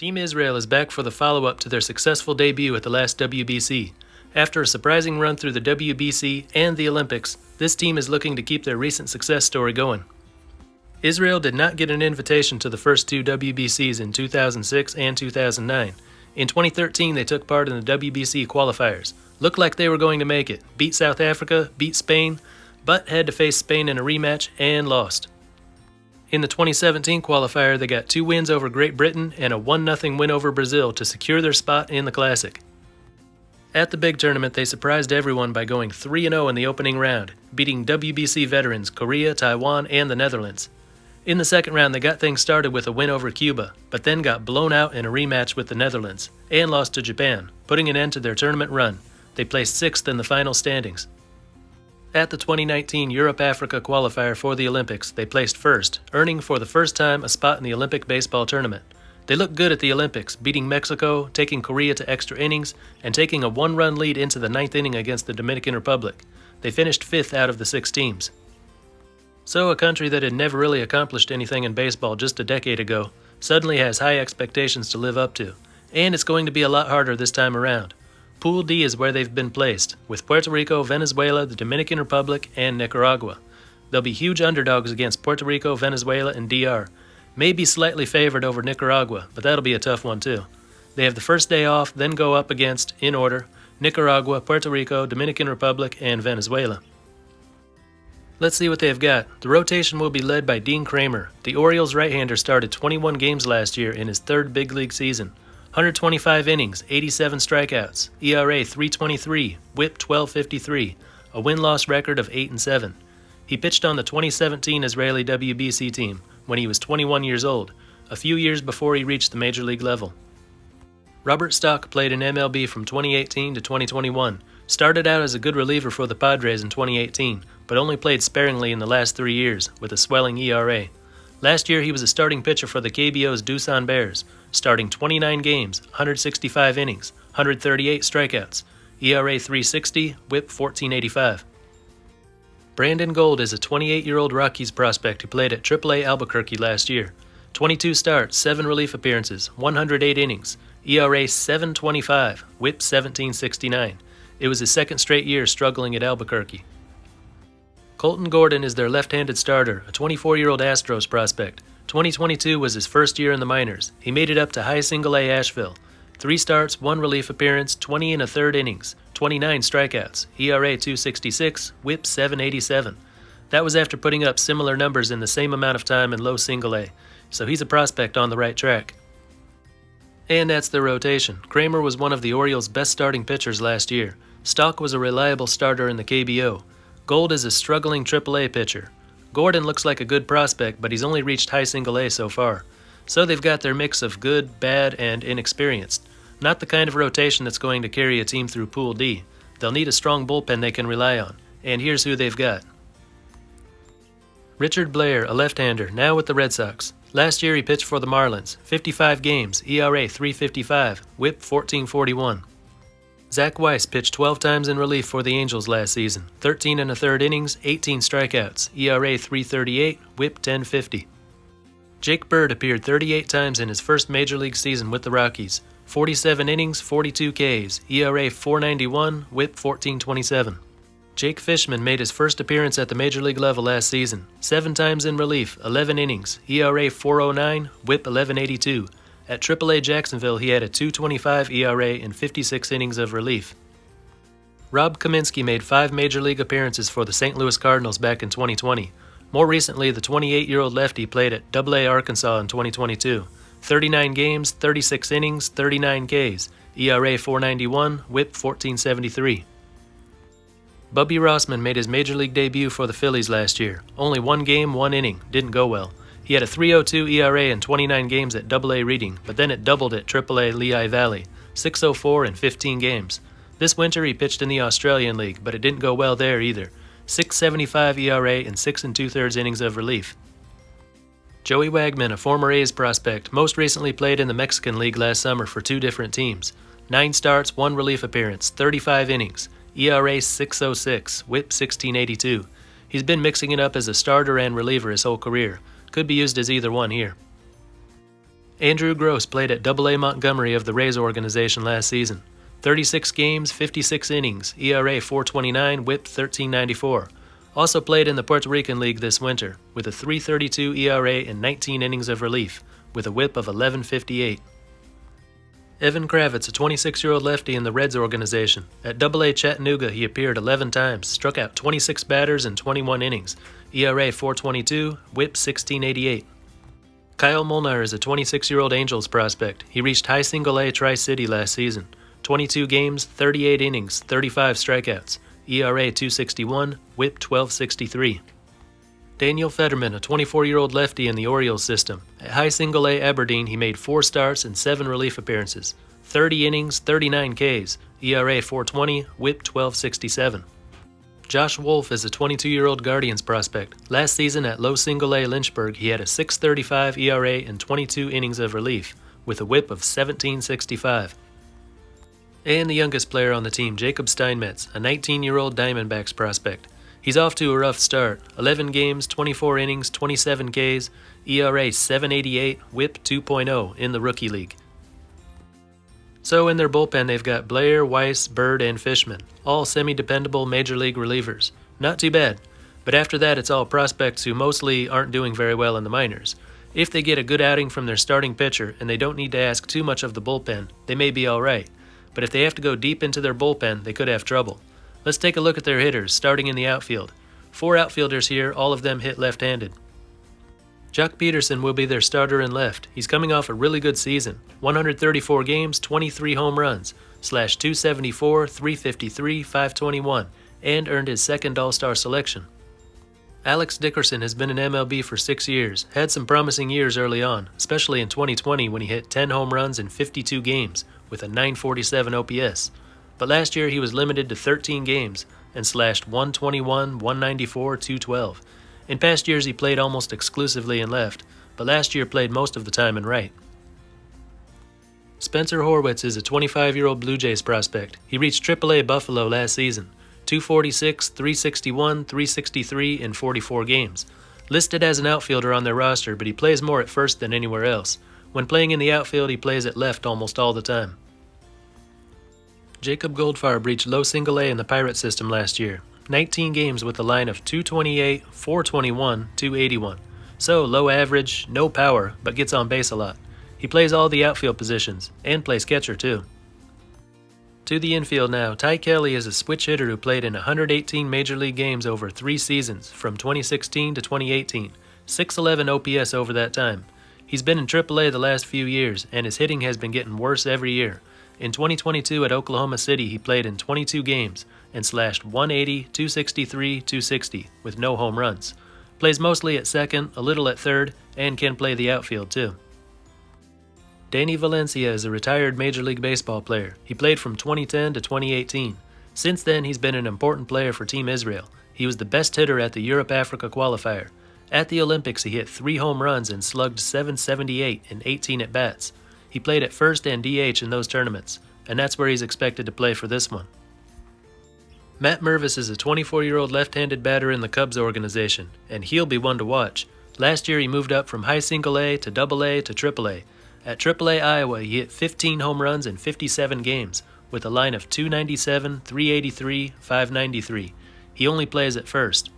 Team Israel is back for the follow-up to their successful debut at the last WBC. After a surprising run through the WBC and the Olympics, this team is looking to keep their recent success story going. Israel did not get an invitation to the first two WBCs in 2006 and 2009. In 2013, they took part in the WBC qualifiers. Looked like they were going to make it, beat South Africa, beat Spain, but had to face Spain in a rematch and lost. In the 2017 qualifier, they got 2 wins over Great Britain and a 1-0 win over Brazil to secure their spot in the Classic. At the big tournament, they surprised everyone by going 3-0 in the opening round, beating WBC veterans Korea, Taiwan, and the Netherlands. In the second round, they got things started with a win over Cuba, but then got blown out in a rematch with the Netherlands, and lost to Japan, putting an end to their tournament run. They placed 6th in the final standings. At the 2019 Europe-Africa qualifier for the Olympics, they placed first, earning for the first time a spot in the Olympic baseball tournament. They looked good at the Olympics, beating Mexico, taking Korea to extra innings, and taking a 1-run lead into the 9th inning against the Dominican Republic. They finished 5th out of the 6 teams. So a country that had never really accomplished anything in baseball just a decade ago suddenly has high expectations to live up to, and it's going to be a lot harder this time around. Pool D is where they've been placed, with Puerto Rico, Venezuela, the Dominican Republic, and Nicaragua. They'll be huge underdogs against Puerto Rico, Venezuela, and DR. Maybe slightly favored over Nicaragua, but that'll be a tough one too. They have the first day off, then go up against, in order, Nicaragua, Puerto Rico, Dominican Republic, and Venezuela. Let's see what they've got. The rotation will be led by Dean Kramer. The Orioles right-hander started 21 games last year in his 3rd big league season. 125 innings, 87 strikeouts, ERA 3.23, WHIP 12.53, a win-loss record of 8-7. He pitched on the 2017 Israeli WBC team when he was 21 years old, a few years before he reached the major league level. Robert Stock played in MLB from 2018 to 2021, started out as a good reliever for the Padres in 2018, but only played sparingly in the last 3 years, with a swelling ERA. Last year he was a starting pitcher for the KBO's Doosan Bears, starting 29 games, 165 innings, 138 strikeouts, ERA 3.60, WHIP 14.85. Brandon Gold is a 28-year-old Rockies prospect who played at AAA Albuquerque last year. 22 starts, 7 relief appearances, 108 innings, ERA 7.25, WHIP 17.69. It was his 2nd straight year struggling at Albuquerque. Colton Gordon is their left-handed starter, a 24-year-old Astros prospect. 2022 was his first year in the minors. He made it up to high single-A Asheville. 3 starts, 1 relief appearance, 20 1/3 innings, 29 strikeouts, ERA 2.66, WHIP 7.87. That was after putting up similar numbers in the same amount of time in low single-A, so he's a prospect on the right track. And that's their rotation. Kramer was one of the Orioles' best starting pitchers last year. Stock was a reliable starter in the KBO. Gold is a struggling AAA pitcher. Gordon looks like a good prospect, but he's only reached high single-A so far. So they've got their mix of good, bad, and inexperienced. Not the kind of rotation that's going to carry a team through Pool D. They'll need a strong bullpen they can rely on. And here's who they've got. Richard Blair, a left-hander, now with the Red Sox. Last year he pitched for the Marlins. 55 games, ERA 3.55, WHIP 14.41. Zach Weiss pitched 12 times in relief for the Angels last season. 13 1/3 innings, 18 strikeouts, ERA 3.38, WHIP 10.50. Jake Bird appeared 38 times in his first major league season with the Rockies. 47 innings, 42 Ks, ERA 4.91, WHIP 14.27. Jake Fishman made his first appearance at the major league level last season. 7 times in relief, 11 innings, ERA 4.09, WHIP 11.82. At AAA Jacksonville, he had a 2.25 ERA in 56 innings of relief. Rob Kaminsky made 5 major league appearances for the St. Louis Cardinals back in 2020. More recently, the 28-year-old lefty played at AA Arkansas in 2022. 39 games, 36 innings, 39 Ks, ERA 4.91, WHIP 14.73. Bubby Rossman made his major league debut for the Phillies last year. Only 1 game, 1 inning, didn't go well. He had a 3.02 ERA in 29 games at AA Reading, but then it doubled at AAA Lehigh Valley, 6.04 in 15 games. This winter he pitched in the Australian League, but it didn't go well there either. 6.75 ERA in 6 2/3 innings of relief. Joey Wagman, a former A's prospect, most recently played in the Mexican League last summer for 2 different teams. 9 starts, 1 relief appearance, 35 innings, ERA 6.06, WHIP 16.82. He's been mixing it up as a starter and reliever his whole career. Could be used as either one here. Andrew Gross played at AA Montgomery of the Rays organization last season. 36 games, 56 innings, ERA 4.29, WHIP 13.94. Also played in the Puerto Rican League this winter, with a 3.32 ERA and 19 innings of relief, with a WHIP of 11.58. Evan Kravitz, a 26-year-old lefty in the Reds organization. At AA Chattanooga, he appeared 11 times, struck out 26 batters in 21 innings, ERA 4.22, WHIP 16.88. Kyle Molnar is a 26-year-old Angels prospect. He reached high single-A Tri-City last season. 22 games, 38 innings, 35 strikeouts, ERA 2.61, WHIP 12.63. Daniel Fetterman, a 24-year-old lefty in the Orioles system. At high single-A Aberdeen, he made 4 starts and 7 relief appearances, 30 innings, 39 Ks, ERA 4.20, WHIP 12.67. Josh Wolf is a 22-year-old Guardians prospect. Last season at low single-A Lynchburg, he had a 6.35 ERA and 22 innings of relief, with a WHIP of 17.65. And the youngest player on the team, Jacob Steinmetz, a 19-year-old Diamondbacks prospect. He's off to a rough start. 11 games, 24 innings, 27 Ks, ERA 7.88, WHIP 2.0 in the Rookie League. So in their bullpen, they've got Blair, Weiss, Bird, and Fishman, all semi-dependable Major League relievers. Not too bad. But after that, it's all prospects who mostly aren't doing very well in the minors. If they get a good outing from their starting pitcher and they don't need to ask too much of the bullpen, they may be all right. But if they have to go deep into their bullpen, they could have trouble. Let's take a look at their hitters, starting in the outfield. 4 outfielders here, all of them hit left-handed. Jock Peterson will be their starter in left. He's coming off a really good season. 134 games, 23 home runs, /274, 353, 521, and earned his second All-Star selection. Alex Dickerson has been in MLB for 6 years, had some promising years early on, especially in 2020 when he hit 10 home runs in 52 games with a .947 OPS. But last year he was limited to 13 games and slashed 121, 194, 212. In past years he played almost exclusively in left, but last year played most of the time in right. Spencer Horwitz is a 25-year-old Blue Jays prospect. He reached AAA Buffalo last season. 246, 361, 363 in 44 games. Listed as an outfielder on their roster, but he plays more at first than anywhere else. When playing in the outfield, he plays at left almost all the time. Jacob Goldfarb reached low single-A in the Pirate system last year. 19 games with a line of 228, 421, 281. So low average, no power, but gets on base a lot. He plays all the outfield positions, and plays catcher too. To the infield now, Ty Kelly is a switch hitter who played in 118 Major League games over 3 seasons, from 2016 to 2018, 611 OPS over that time. He's been in AAA the last few years, and his hitting has been getting worse every year. In 2022 at Oklahoma City, he played in 22 games and slashed 180, 263, 260 with no home runs. Plays mostly at second, a little at third, and can play the outfield too. Danny Valencia is a retired Major League Baseball player. He played from 2010 to 2018. Since then, he's been an important player for Team Israel. He was the best hitter at the Europe-Africa qualifier. At the Olympics, he hit 3 home runs and slugged .778 in 18 at-bats. He played at first and DH in those tournaments, and that's where he's expected to play for this one. Matt Mervis is a 24-year-old left-handed batter in the Cubs organization, and he'll be one to watch. Last year he moved up from high single-A to AA to AAA. At AAA Iowa, he hit 15 home runs in 57 games, with a line of 297, 383, 593. He only plays at first.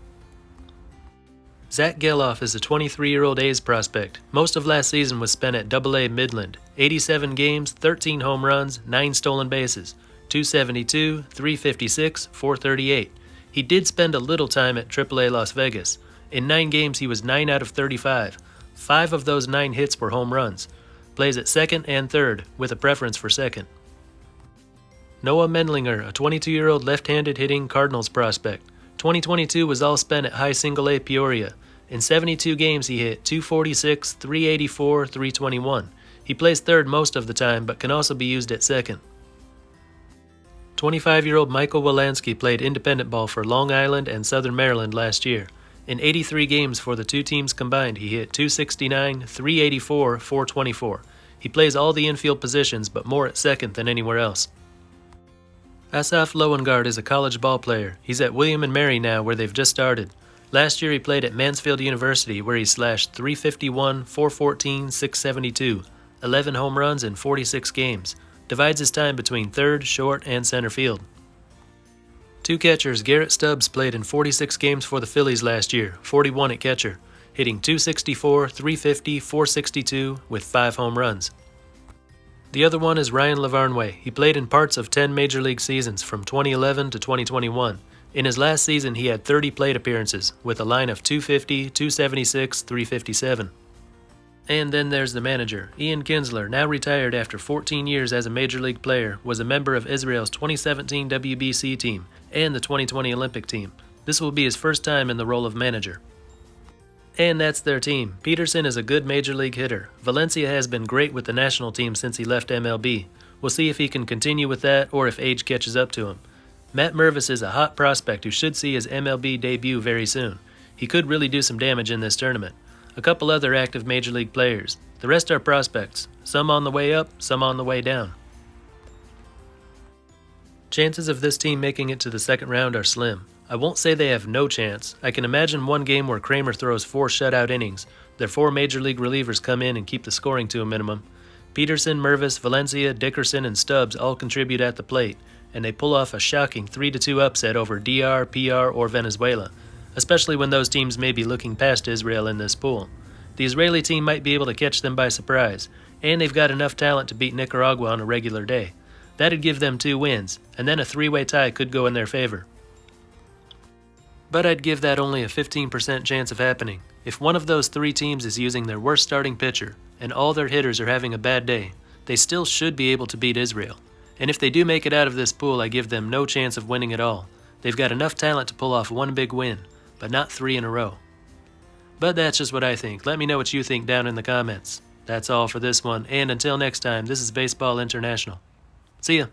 Zach Geloff is a 23-year-old A's prospect. Most of last season was spent at AA Midland. 87 games, 13 home runs, 9 stolen bases, 272, 356, 438. He did spend a little time at AAA Las Vegas. In 9 games, he was 9 out of 35. 5 of those 9 hits were home runs. Plays at second and third, with a preference for second. Noah Mendlinger, a 22-year-old left-handed hitting Cardinals prospect. 2022 was all spent at high single-A Peoria. In 72 games, he hit 246, 384, 321. He plays third most of the time, but can also be used at second. 25-year-old Michael Wilansky played independent ball for Long Island and Southern Maryland last year. In 83 games for the two teams combined, he hit 269, 384, 424. He plays all the infield positions, but more at second than anywhere else. Asaf Loengard is a college ball player. He's at William & Mary now, where they've just started. Last year he played at Mansfield University, where he slashed 351, 414, 672. 11 home runs in 46 games, divides his time between third, short, and center field. Two catchers, Garrett Stubbs played in 46 games for the Phillies last year, 41 at catcher, hitting .264, .350, .462 with 5 home runs. The other one is Ryan Lavarnway. He played in parts of 10 Major League seasons from 2011 to 2021. In his last season, he had 30 plate appearances, with a line of .250, .276, .357. And then there's the manager. Ian Kinsler, now retired after 14 years as a Major League player, was a member of Israel's 2017 WBC team and the 2020 Olympic team. This will be his first time in the role of manager. And that's their team. Peterson is a good Major League hitter. Valencia has been great with the national team since he left MLB. We'll see if he can continue with that or if age catches up to him. Matt Mervis is a hot prospect who should see his MLB debut very soon. He could really do some damage in this tournament. A couple other active Major League players. The rest are prospects, some on the way up, some on the way down. Chances of this team making it to the second round are slim. I won't say they have no chance. I can imagine one game where Kramer throws 4 shutout innings. Their 4 Major League relievers come in and keep the scoring to a minimum. Peterson, Mervis, Valencia, Dickerson, and Stubbs all contribute at the plate, and they pull off a shocking 3-2 upset over DR, PR, or Venezuela, especially when those teams may be looking past Israel in this pool. The Israeli team might be able to catch them by surprise, and they've got enough talent to beat Nicaragua on a regular day. That'd give them 2 wins, and then a 3-way tie could go in their favor. But I'd give that only a 15% chance of happening. If one of those 3 teams is using their worst starting pitcher, and all their hitters are having a bad day, they still should be able to beat Israel. And if they do make it out of this pool, I give them no chance of winning at all. They've got enough talent to pull off one big win, but not 3 in a row. But that's just what I think. Let me know what you think down in the comments. That's all for this one, and until next time, this is Baseball International. See ya.